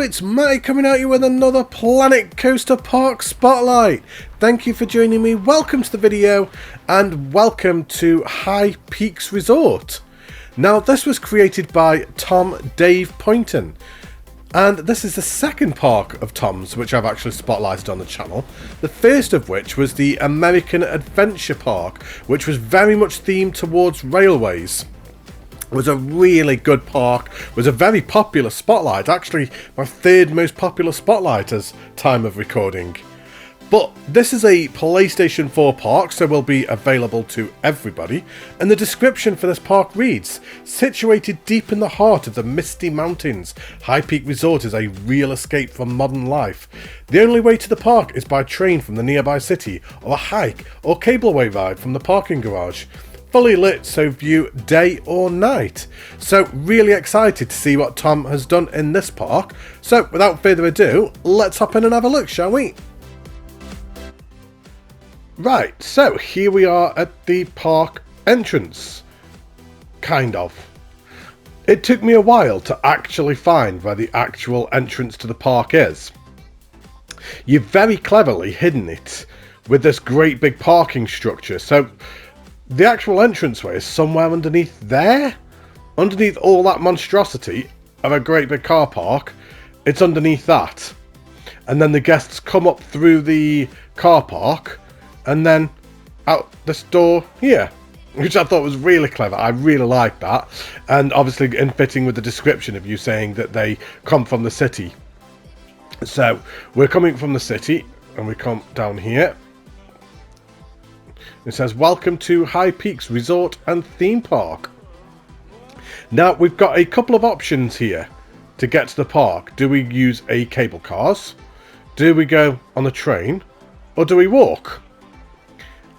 it's Matty coming at you with another Planet Coaster Park Spotlight. Thank you for joining me, welcome to the video, and welcome to High Peaks Resort. Now, this was created by Tom Dave Poynton, and this is the second park of Tom's which I've actually spotlighted on the channel. The first of which was the American Adventure Park, which was very much themed towards railways. It was a really good park, it was a very popular spotlight, actually my third most popular spotlight as time of recording. But this is a PlayStation 4 park, so will be available to everybody, and the description for this park reads, situated deep in the heart of the misty mountains, High Peak Resort is a real escape from modern life. The only way to the park is by train from the nearby city, or a hike or cableway ride from the parking garage. Fully lit, so view day or night. So really excited to see what Tom has done in this park. So without further ado, let's hop in and have a look, shall we? Right, so here we are at the park entrance. Kind of. It took me a while to actually find where the actual entrance to the park is. You've very cleverly hidden it with this great big parking structure, so the actual entranceway is somewhere underneath there. Underneath all that monstrosity of a great big car park, it's underneath that. And then the guests come up through the car park and then out this door here, which I thought was really clever. I really liked that. And obviously in fitting with the description of you saying that they come from the city. So we're coming from the city and we come down here. It says, welcome to High Peaks Resort and Theme Park. Now, we've got a couple of options here to get to the park. Do we use a cable cars? Do we go on the train? Or do we walk?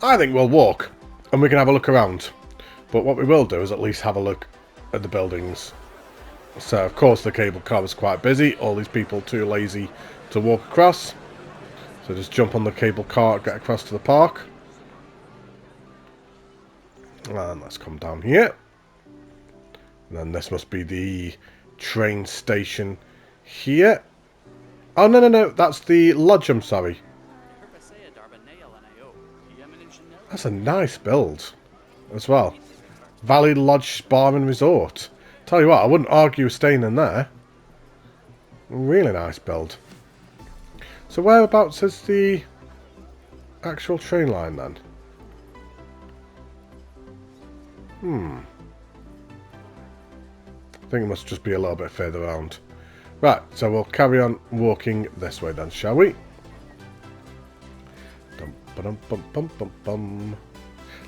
I think we'll walk and we can have a look around. But what we will do is at least have a look at the buildings. So, of course, the cable car was quite busy. All these people too lazy to walk across. So just jump on the cable car, get across to the park. And let's come down here. And then this must be the train station here. Oh, no, that's the lodge, I'm sorry. That's a nice build as well. Valley Lodge Spa and Resort. Tell you what, I wouldn't argue staying in there. Really nice build. So whereabouts is the actual train line then? I think it must just be a little bit further around. Right, so we'll carry on walking this way then, shall we?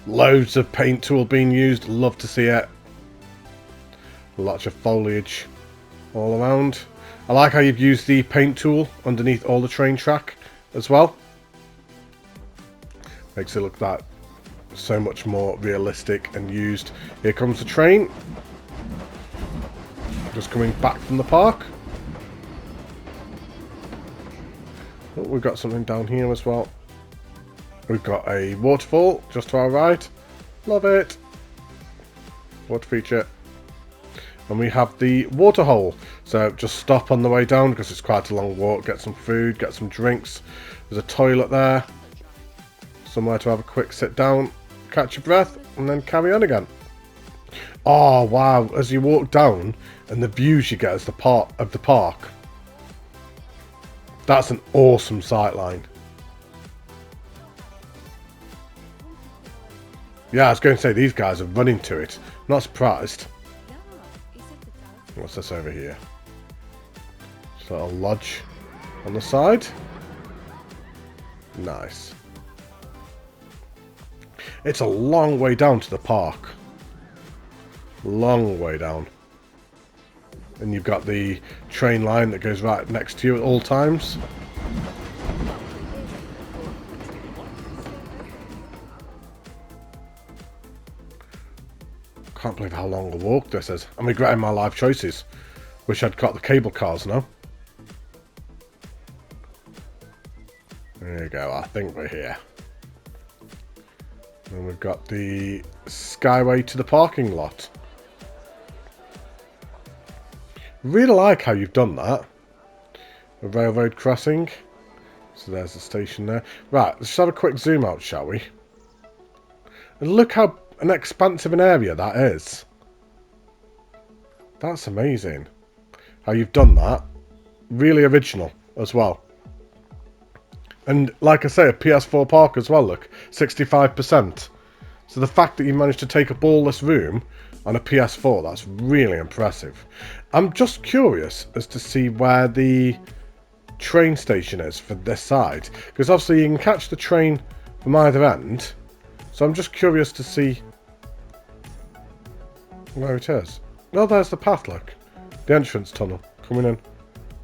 Loads of paint tool being used, love to see it. Lots of foliage all around. I like how you've used the paint tool underneath all the train track as well. Makes it look that so much more realistic and used. Here comes the train. Just coming back from the park. Oh, we've got something down here as well. We've got a waterfall just to our right. Love it. Water feature. And we have the water hole. So just stop on the way down because it's quite a long walk. Get some food, get some drinks. There's a toilet there. Somewhere to have a quick sit down, catch your breath, and then carry on again. Oh wow, as you walk down and the views you get as the part of the park. That's an awesome sightline. Yeah, I was going to say these guys are running to it. Not surprised. What's this over here? Just a little lodge on the side. Nice. It's a long way down to the park. Long way down. And you've got the train line that goes right next to you at all times. Can't believe how long a walk this is. I'm regretting my life choices. Wish I'd got the cable cars now. There you go, I think we're here. And we've got the skyway to the parking lot. Really like how you've done that. A railroad crossing. So there's the station there. Right, let's just have a quick zoom out, shall we? And look how an expansive an area that is. That's amazing. How you've done that. Really original as well. And like I say, a PS4 park as well, look. 65%. So the fact that you managed to take up all this room on a PS4, that's really impressive. I'm just curious as to see where the train station is for this side. Because obviously you can catch the train from either end. So I'm just curious to see where it is. Oh, there's the path, look. The entrance tunnel. Coming in.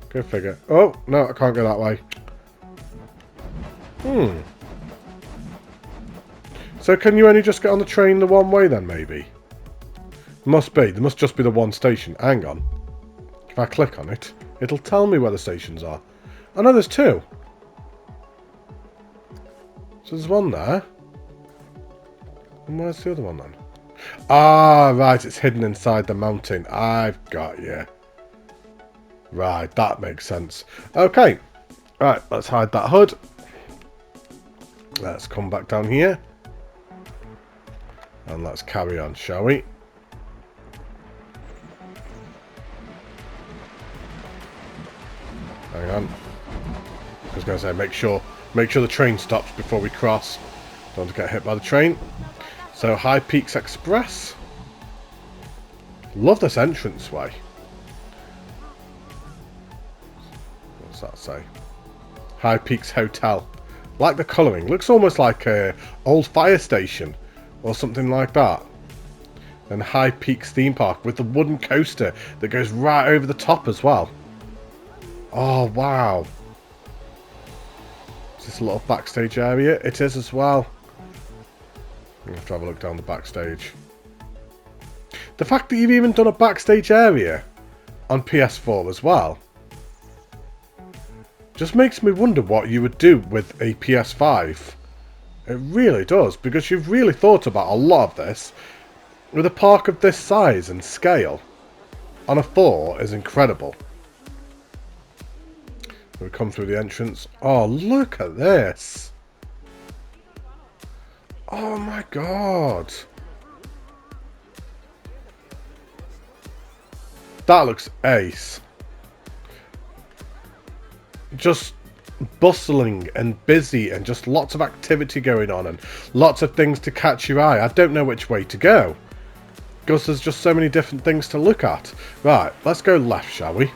Go figure. Oh, no, I can't go that way. So can you only just get on the train the one way then, maybe? Must be. There must just be the one station. Hang on. If I click on it, it'll tell me where the stations are. I know there's two. So there's one there. And where's the other one then? Ah, right. It's hidden inside the mountain. I've got you. Right, that makes sense. Okay. Right, let's hide that hood. Let's come back down here. And let's carry on, shall we? Hang on. I was going to say, make sure the train stops before we cross. Don't want to get hit by the train. So, High Peaks Express. Love this entranceway. What's that say? High Peaks Hotel. Like the colouring. Looks almost like a old fire station. Or something like that. And High Peaks Theme Park with the wooden coaster that goes right over the top as well. Oh, wow. Is this a little backstage area? It is as well. I'm going to have to have a look down the backstage. The fact that you've even done a backstage area on PS4 as well just makes me wonder what you would do with a PS5. It really does, because you've really thought about a lot of this. With a park of this size and scale on a 4 is incredible. We come through the entrance. Oh, look at this. Oh my god. That looks ace. Just bustling and busy and just lots of activity going on and lots of things to catch your eye. I don't know which way to go because there's just so many different things to look at. Right, let's go left, shall we?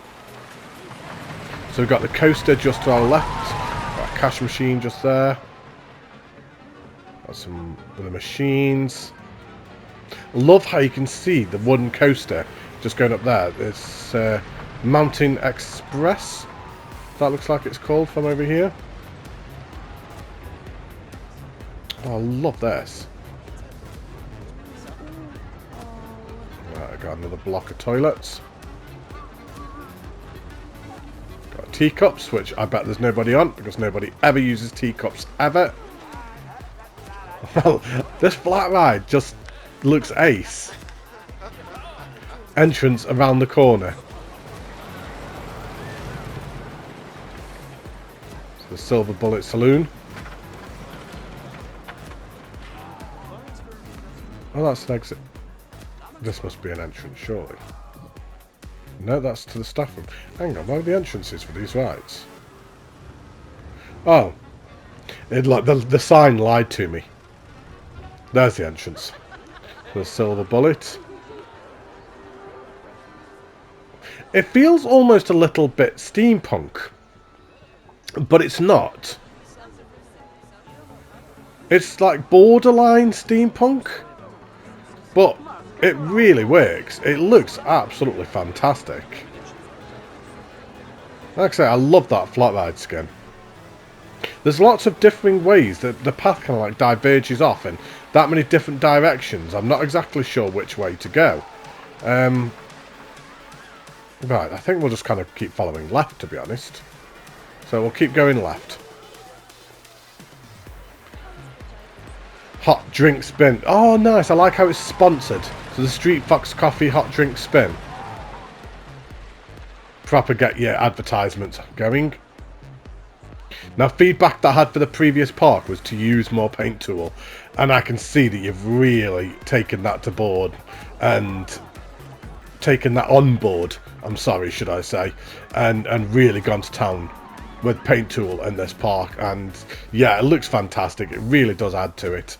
So we've got the coaster just to our left, got a cash machine just there, got some of the machines. Love how you can see the wooden coaster just going up there. It's Mountain Express. That looks like it's called from over here. Oh, I love this. Right, I got another block of toilets. Got teacups, which I bet there's nobody on, because nobody ever uses teacups, ever. Well, this flat ride just looks ace. Entrance around the corner. The Silver Bullet Saloon. Oh, that's an exit. This must be an entrance, surely. No, that's to the staff room. Hang on, where are the entrances for these rides? Oh. The sign lied to me. There's the entrance. The Silver Bullet. It feels almost a little bit steampunk. But it's not. It's like borderline steampunk. But it really works. It looks absolutely fantastic. Like I say, I love that flat ride skin. There's lots of differing ways that the path kind of like diverges off in that many different directions. I'm not exactly sure which way to go. Right, I think we'll just kind of keep following left, to be honest. So we'll keep going left. Hot drink spin. Oh, nice. I like how it's sponsored. So the Street Fox Coffee hot drink spin. proper get your advertisements going. Now, feedback that I had for the previous park was to use more paint tool, and I can see that you've really taken that to board and taken that on board, I'm sorry, should I say, and really gone to town with paint tool in this park. And yeah, it looks fantastic. It really does add to it.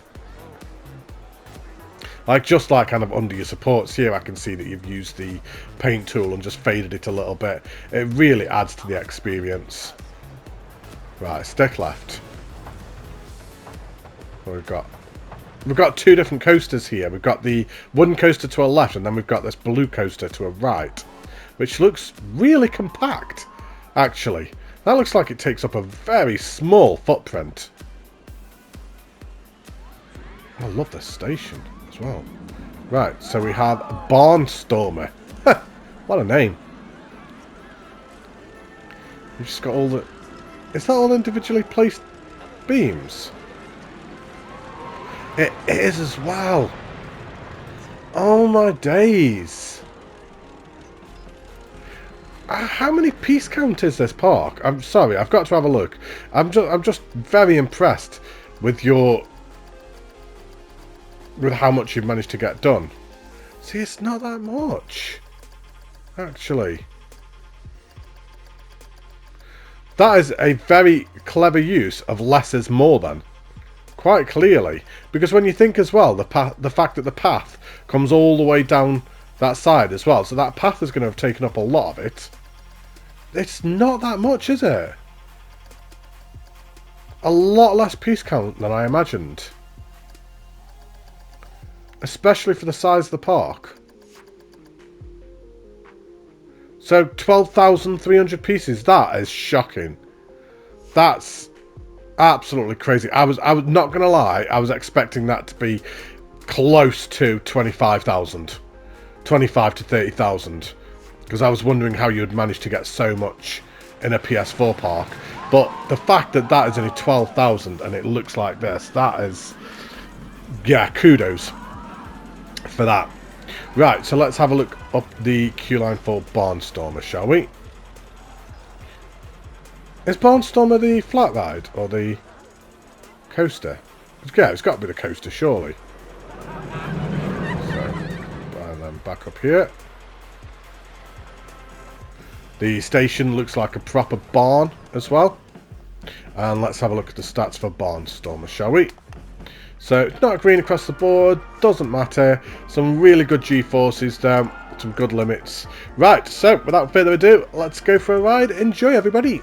Like, just like kind of under your supports here, I can see that you've used the paint tool and just faded it a little bit. It really adds to the experience. Right, stick left. What we've got two different coasters here. We've got the wooden coaster to our left, and then we've got this blue coaster to our right, which looks really compact, actually. That looks like it takes up a very small footprint. I love this station as well. Right, so we have Barnstormer. What a name. You've just got all the... Is that all individually placed beams? It is as well. Oh my days. How many piece count is this park? I'm sorry, I've got to have a look. I'm just very impressed with how much you've managed to get done. See, it's not that much, actually. That is a very clever use of less is more then. Quite clearly. Because when you think as well, the fact that the path comes all the way down that side as well. So that path is going to have taken up a lot of it. It's not that much, is it? A lot less piece count than I imagined. Especially for the size of the park. So 12,300 pieces. That is shocking. That's absolutely crazy. I was not going to lie. I was expecting that to be close to 25,000. 25 to 30,000. Because I was wondering how you'd manage to get so much in a PS4 park. But the fact that that is only 12,000 and it looks like this, that is... Yeah, kudos for that. Right, so let's have a look up the queue line for Barnstormer, shall we? Is Barnstormer the flat ride or the coaster? Yeah, it's got to be the coaster, surely. So, and then back up here. The station looks like a proper barn as well. And let's have a look at the stats for Barnstormer, shall we? So, it's not green across the board, doesn't matter. Some really good G-forces down, some good limits. Right, so, without further ado, let's go for a ride. Enjoy, everybody!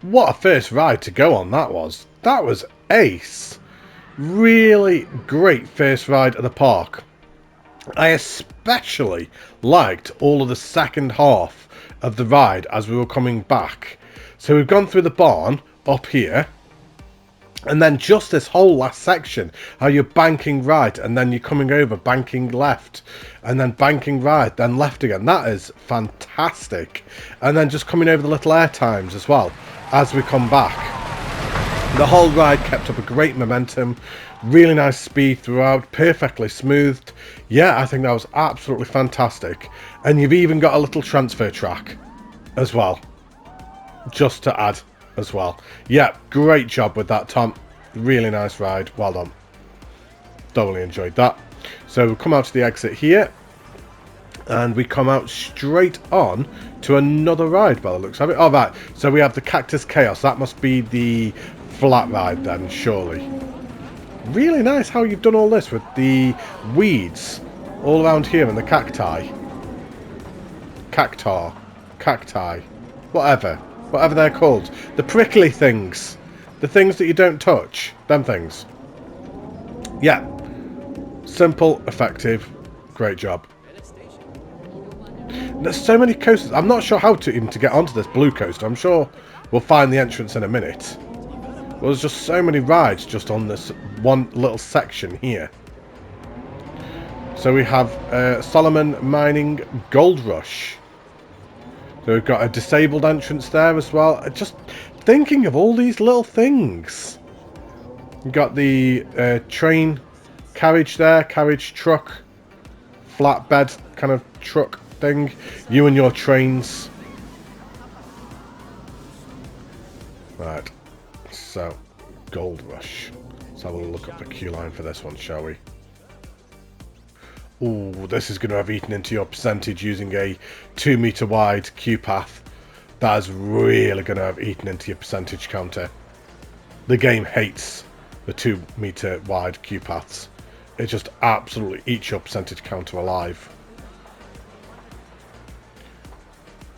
What a first ride to go on that was. That was ace. Really great first ride at the park. I especially liked all of the second half of the ride as we were coming back. So we've gone through the barn up here. And then just this whole last section, how you're banking right and then you're coming over, banking left, and then banking right, then left again. That is fantastic. And then just coming over the little air times as well as we come back. The whole ride kept up a great momentum, really nice speed throughout, perfectly smoothed. Yeah, I think that was absolutely fantastic. And you've even got a little transfer track as well. just to add as well. Yeah, great job with that, Tom. Really nice ride. Well done. Thoroughly enjoyed that. So we'll come out to the exit here. And we come out straight on to another ride by the looks of it. Oh, right. So we have the Cactus Chaos. That must be the flat ride then, surely. Really nice how you've done all this with the weeds all around here and the cacti. Cacti. Whatever they're called. The prickly things. The things that you don't touch. Them things. Yeah. Simple, effective. Great job. There's so many coasters. I'm not sure how to even to get onto this blue coaster. I'm sure we'll find the entrance in a minute. Well, there's just so many rides just on this one little section here. So we have Solomon Mining Gold Rush. So we've got a disabled entrance there as well. Just thinking of all these little things. We've got the train carriage there, carriage truck, flatbed kind of truck thing. You and your trains. Right. So, Gold Rush. Let's have a look up the queue line for this one, shall we? Ooh, this is going to have eaten into your percentage using a 2 meter wide queue path. That is really going to have eaten into your percentage counter. The game hates the 2 meter wide queue paths. It just absolutely eats your percentage counter alive.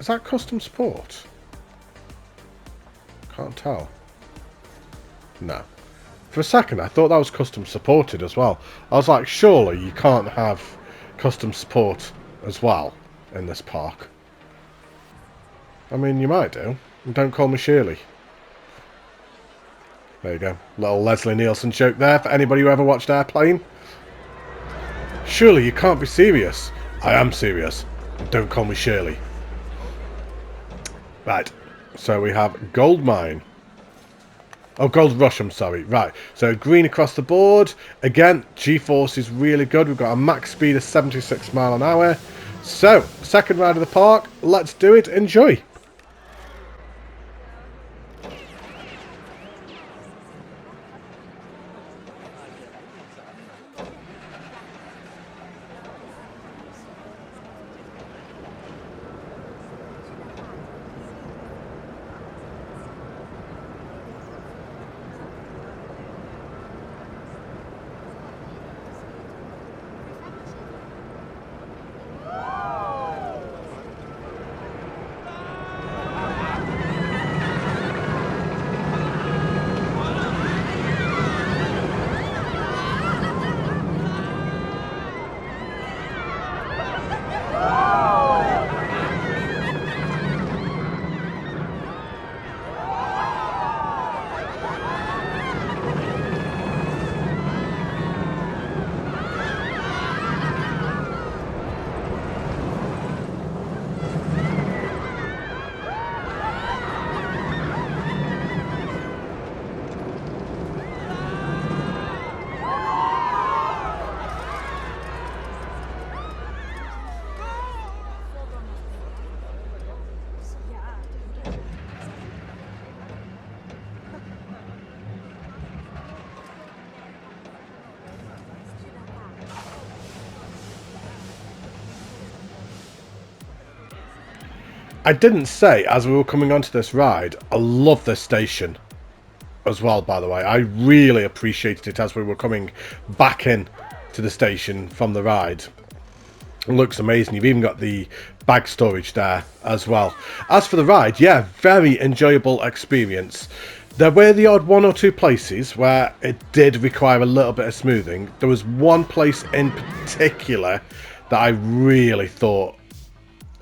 Is that custom sport? Can't tell. No. For a second, I thought that was custom supported as well. I was like, surely you can't have custom support as well in this park. I mean, you might do. Don't call me Shirley. There you go. Little Leslie Nielsen joke there for anybody who ever watched Airplane. Surely you can't be serious. I am serious. Don't call me Shirley. Right. So we have Gold Mine. Oh, Gold Rush, I'm sorry. Right, so green across the board. Again, G-force is really good. We've got a max speed of 76 miles an hour. So, second ride of the park. Let's do it. Enjoy. I didn't say, as we were coming onto this ride, I love this station as well, by the way. I really appreciated it as we were coming back in to the station from the ride. It looks amazing. You've even got the bag storage there as well. As for the ride, yeah, very enjoyable experience. There were the odd one or two places where it did require a little bit of smoothing. There was one place in particular that I really thought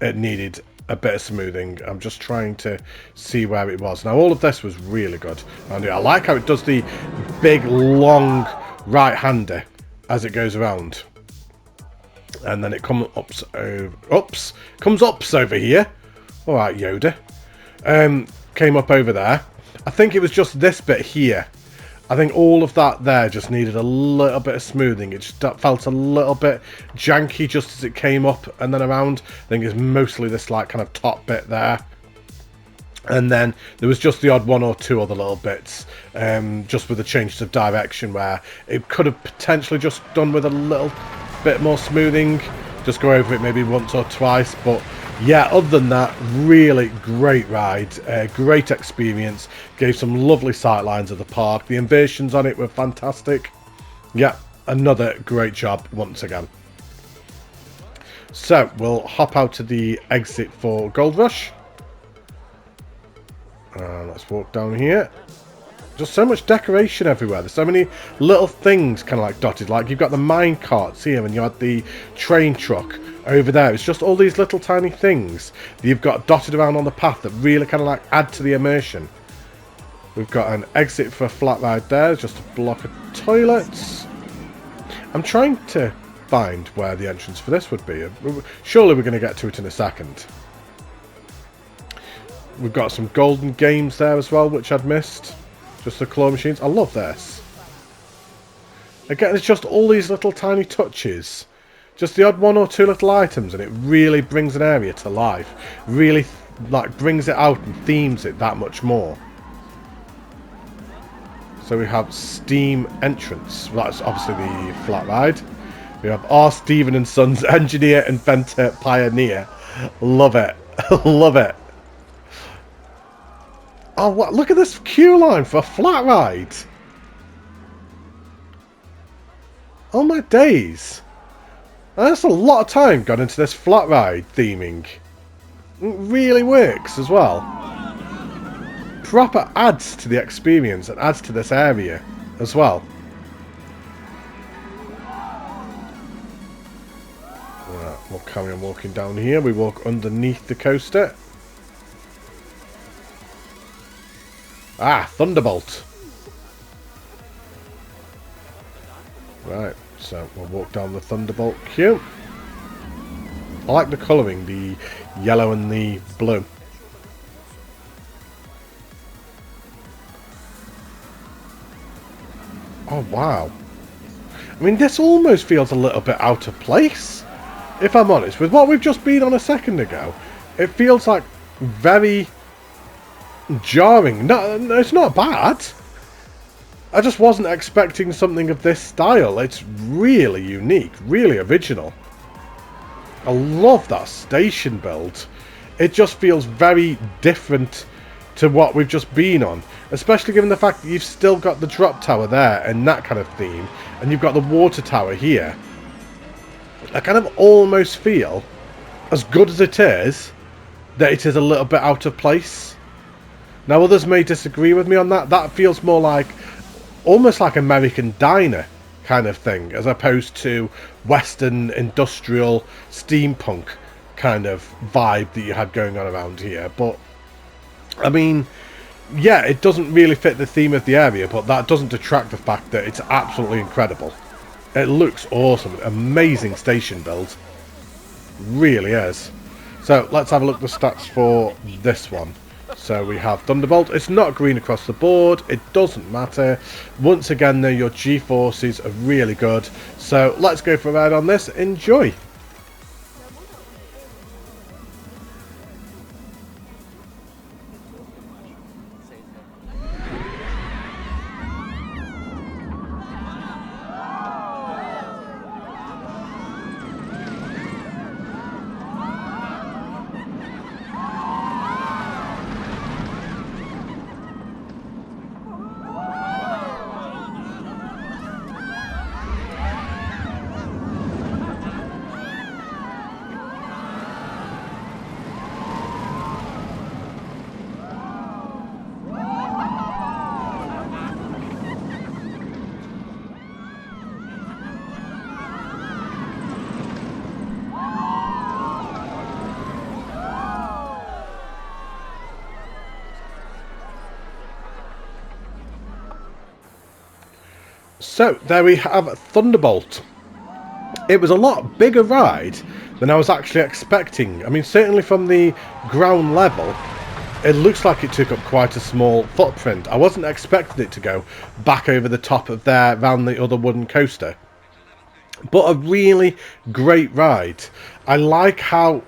it needed a bit of smoothing. I'm just trying to see where it was. Now, all of this was really good. And I like how it does the big, long right-hander as it goes around. And then it comes up over here. All right, Yoda. Came up over there. I think it was just this bit here. I think all of that there just needed a little bit of smoothing. It just felt a little bit janky just as it came up and then around. I think it's mostly this like kind of top bit there. And then there was just the odd one or two other little bits, just with the changes of direction, where it could have potentially just done with a little bit more smoothing. Just go over it maybe once or twice. But yeah, other than that, really great ride, great experience. Gave some lovely sightlines of the park. The inversions on it were fantastic. Yeah, another great job once again. So we'll hop out to the exit for Gold Rush. Let's walk down here. Just so much decoration everywhere. There's so many little things kind of like dotted. Like you've got the mine carts here and you had the train truck over there. It's just all these little tiny things that you've got dotted around on the path that really kind of like add to the immersion. We've got an exit for a flat ride there. Just a block of toilets. I'm trying to find where the entrance for this would be. Surely we're going to get to it in a second. We've got some golden games there as well, which I'd missed. Just the claw machines. I love this. Again, it's just all these little tiny touches. Just the odd one or two little items, and it really brings an area to life. Really, like, brings it out and themes it that much more. So we have Steam Entrance. That's obviously the flat ride. We have R. Stephen and Sons, Engineer, Inventor, Pioneer. Love it. Love it. Oh, what? Look at this queue line for a flat ride. Oh my days. That's a lot of time gone into this flat ride theming. It really works as well. Proper adds to the experience and adds to this area as well. Right, we'll carry on walking down here. We walk underneath the coaster. Ah, Thunderbolt. Right, so we'll walk down the Thunderbolt queue. I like the colouring, the yellow and the blue. Oh, wow. I mean, this almost feels a little bit out of place, if I'm honest. With what we've just been on a second ago, it feels like very jarring. No, it's not bad. I just wasn't expecting something of this style. It's really unique, really original. I love that station build. It just feels very different to what we've just been on, especially given the fact that you've still got the drop tower there and that kind of theme, and you've got the water tower here. I kind of almost feel, as good as it is, that it is a little bit out of place. Now, others may disagree with me on that. That feels more like, almost like American Diner kind of thing, as opposed to Western industrial steampunk kind of vibe that you had going on around here. But, I mean, yeah, it doesn't really fit the theme of the area, but that doesn't detract the fact that it's absolutely incredible. It looks awesome. Amazing station build. Really is. So, let's have a look at the stats for this one. So we have Thunderbolt. It's not green across the board. It doesn't matter. Once again, though, your G-forces are really good. So let's go for a ride on this. Enjoy. So, there we have Thunderbolt. It was a lot bigger ride than I was actually expecting. I mean, certainly from the ground level, it looks like it took up quite a small footprint. I wasn't expecting it to go back over the top of there, round the other wooden coaster. But a really great ride. I like how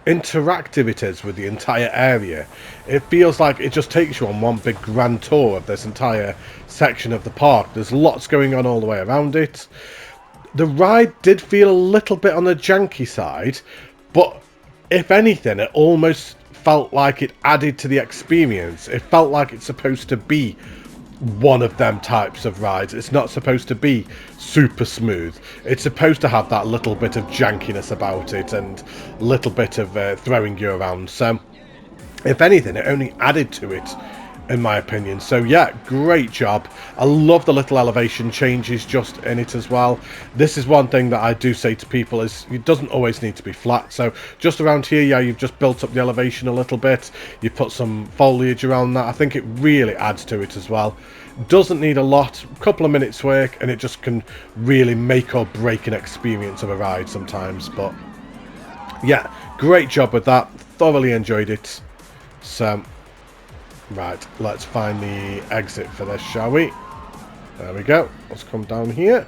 interactive it is with the entire area. It feels like it just takes you on one big grand tour of this entire section of the park. There's lots going on all the way around it. The ride did feel a little bit on the janky side, but if anything, it almost felt like it added to the experience. It felt like it's supposed to be one of them types of rides. It's not supposed to be super smooth. It's supposed to have that little bit of jankiness about it and a little bit of throwing you around. So, if anything, it only added to it, in my opinion. So yeah, great job. I love the little elevation changes just in it as well. This is one thing that I do say to people is it doesn't always need to be flat. So just around here, yeah, you've just built up the elevation a little bit. You've put some foliage around that. I think it really adds to it as well. Doesn't need a lot, a couple of minutes work, and it just can really make or break an experience of a ride sometimes. But yeah, great job with that. Thoroughly enjoyed it. So right, let's find the exit for this, shall we? There we go. Let's come down here.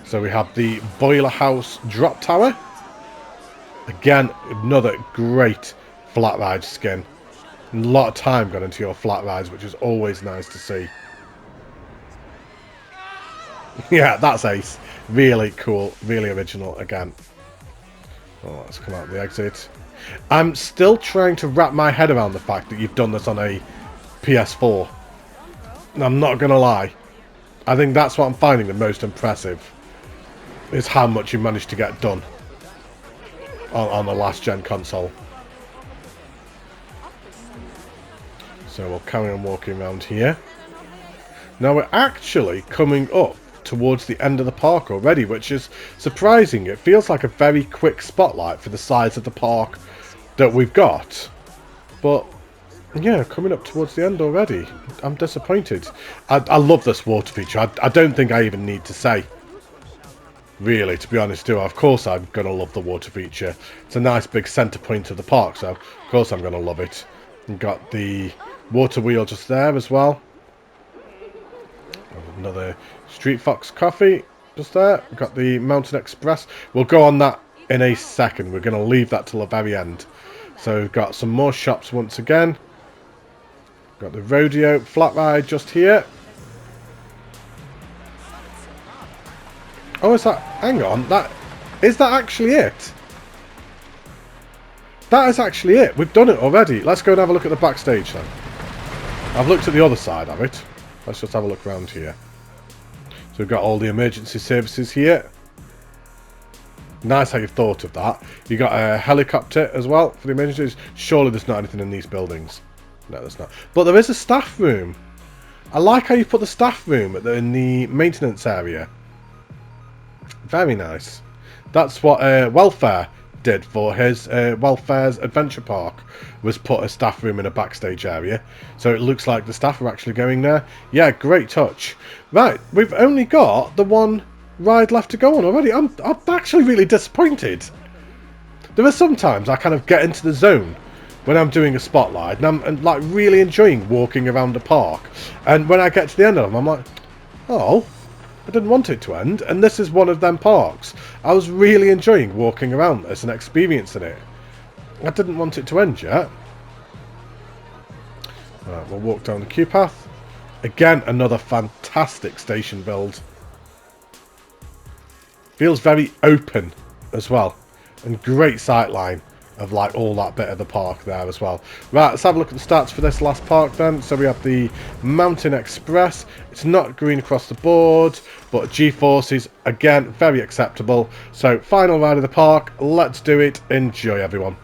So we have the Boiler House Drop Tower. Again, another great flat ride skin. A lot of time gone into your flat rides, which is always nice to see. Yeah, that's ace. Really cool, really original again. Oh, let's come out the exit. I'm still trying to wrap my head around the fact that you've done this on a PS4. I'm not going to lie. I think that's what I'm finding the most impressive. Is how much you managed to get done on the last gen console. So we'll carry on walking around here. Now we're actually coming up towards the end of the park already, which is surprising. It feels like a very quick spotlight for the size of the park that we've got. But yeah, coming up towards the end already. I'm disappointed. I love this water feature. I don't think I even need to say, really, to be honest, do I? Of course I'm going to love the water feature. It's a nice big centre point of the park, so of course I'm going to love it. We've got the water wheel just there as well. Another Street Fox coffee just there. We've got the Mountain Express. We'll go on that in a second. We're going to leave that till the very end. So we've got some more shops once again. Got the rodeo flat ride just here. Oh, is that... Hang on. Is that actually it? That is actually it. We've done it already. Let's go and have a look at the backstage then. I've looked at the other side of it. Let's just have a look around here. So we've got all the emergency services here. Nice how you've thought of that. You've got a helicopter as well for the emergencies. Surely there's not anything in these buildings. No, there's not. But there is a staff room. I like how you put the staff room in the maintenance area. Very nice. That's what Welfare did for his Welfare's Adventure Park, was put a staff room in a backstage area. So it looks like the staff are actually going there. Yeah, great touch. Right, we've only got the one ride left to go on already. I'm actually really disappointed. There are sometimes I kind of get into the zone when I'm doing a spotlight, and I'm like really enjoying walking around the park. And when I get to the end of them, I'm like, oh, I didn't want it to end. And this is one of them parks. I was really enjoying walking around this and experiencing it. I didn't want it to end yet. Right, we'll walk down the queue path. Again, another fantastic station build. Feels very open as well. And great sightline of like all that bit of the park there as well. Right, let's have a look at the stats for this last park then. So we have the Mountain Express. It's not green across the board, but G-forces, again, very acceptable. So final ride of the park. Let's do it. Enjoy, everyone.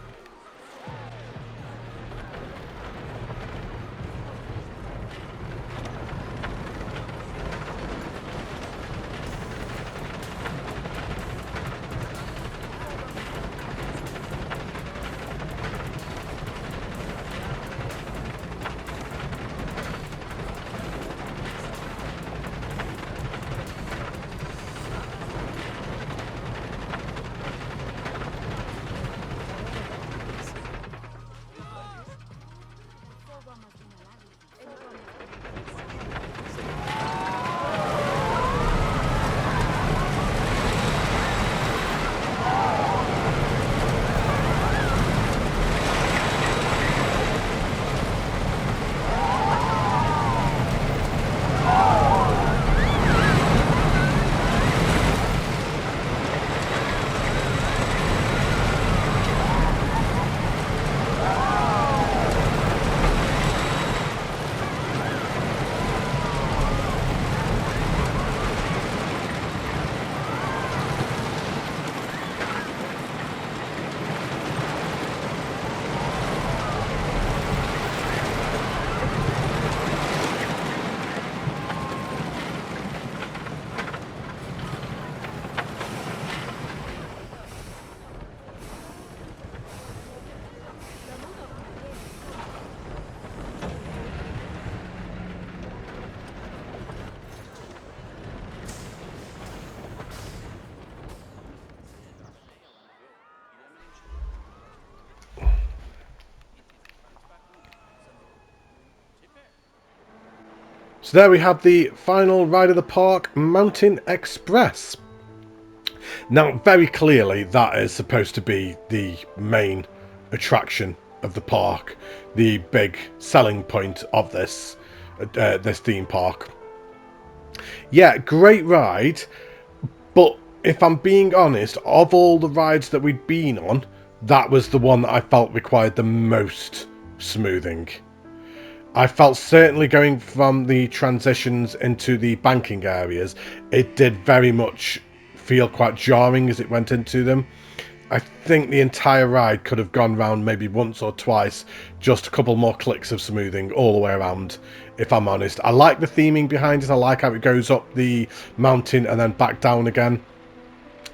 So there we have the final ride of the park, Mountain Express. Now, very clearly, that is supposed to be the main attraction of the park, the big selling point of this theme park. Yeah, great ride, but if I'm being honest, of all the rides that we'd been on, that was the one that I felt required the most smoothing. I felt certainly going from the transitions into the banking areas, it did very much feel quite jarring as it went into them. I think the entire ride could have gone round maybe once or twice, just a couple more clicks of smoothing all the way around, if I'm honest. I like the theming behind it, I like how it goes up the mountain and then back down again.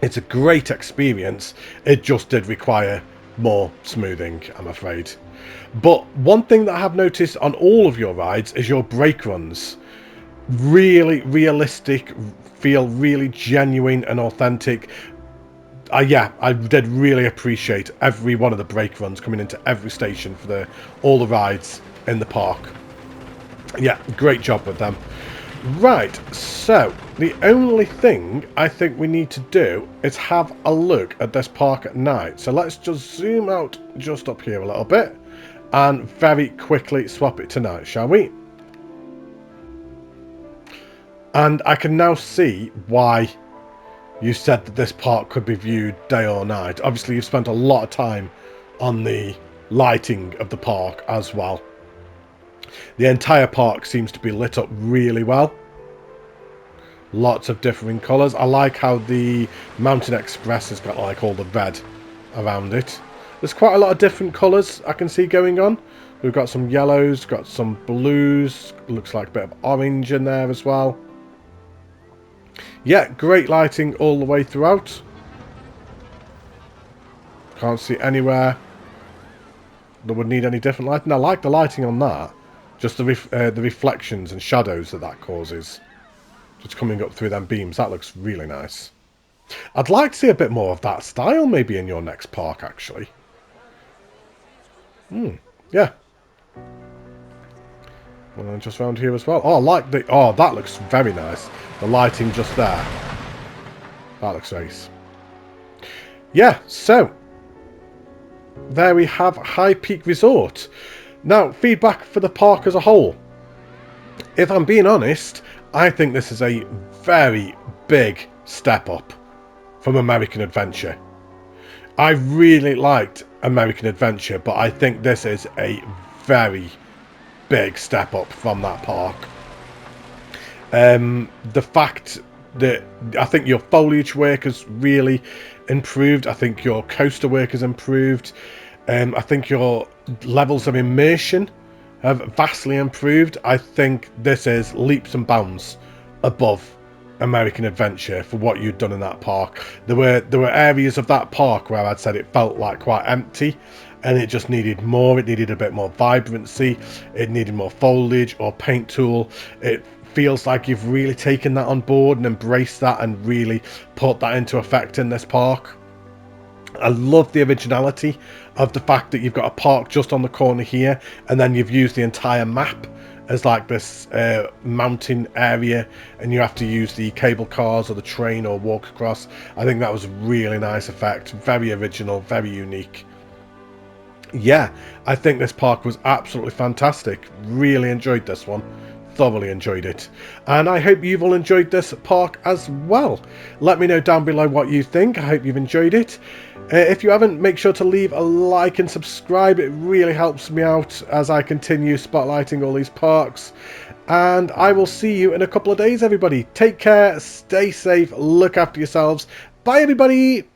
It's a great experience, it just did require more smoothing, I'm afraid. But one thing that I have noticed on all of your rides is your brake runs. Really realistic, feel really genuine and authentic. Yeah, I did really appreciate every one of the brake runs coming into every station for all the rides in the park. Yeah, great job with them. Right, so the only thing I think we need to do is have a look at this park at night. So let's just zoom out just up here a little bit and very quickly swap it to night, shall we? And I can now see why you said that this park could be viewed day or night. Obviously, you've spent a lot of time on the lighting of the park as well. The entire park seems to be lit up really well. Lots of differing colours. I like how the Mountain Express has got like all the red around it. There's quite a lot of different colours I can see going on. We've got some yellows, got some blues, looks like a bit of orange in there as well. Yeah, great lighting all the way throughout. Can't see anywhere that would need any different lighting. I like the lighting on that. Just the reflections and shadows that causes. Just coming up through them beams. That looks really nice. I'd like to see a bit more of that style maybe in your next park, actually. Yeah. And just around here as well. Oh, I like the... Oh, that looks very nice. The lighting just there. That looks nice. Yeah, so... there we have High Peak Resort. Now, feedback for the park as a whole. If I'm being honest, I think this is a very big step up from American Adventure. I really liked American Adventure, but I think this is a very big step up from that park. The fact that I think your foliage work has really improved. I think your coaster work has improved. I think your levels of immersion have vastly improved. I think this is leaps and bounds above American Adventure for what you'd done in that park. There were areas of that park where I'd said it felt like quite empty, and it just needed more. It needed a bit more vibrancy. It needed more foliage or paint tool. It feels like you've really taken that on board and embraced that and really put that into effect in this park. I love the originality of the fact that you've got a park just on the corner here, and then you've used the entire map as like this mountain area, and you have to use the cable cars or the train or walk across. I think that was a really nice effect. Very original, very unique. Yeah, I think this park was absolutely fantastic. Really enjoyed this one. Thoroughly enjoyed it, and I hope you've all enjoyed this park as well. Let me know down below what you think. I hope you've enjoyed it. If you haven't, make sure to leave a like and subscribe. It really helps me out as I continue spotlighting all these parks, and I will see you in a couple of days, everybody. Take care, stay safe, look after yourselves. Bye, everybody.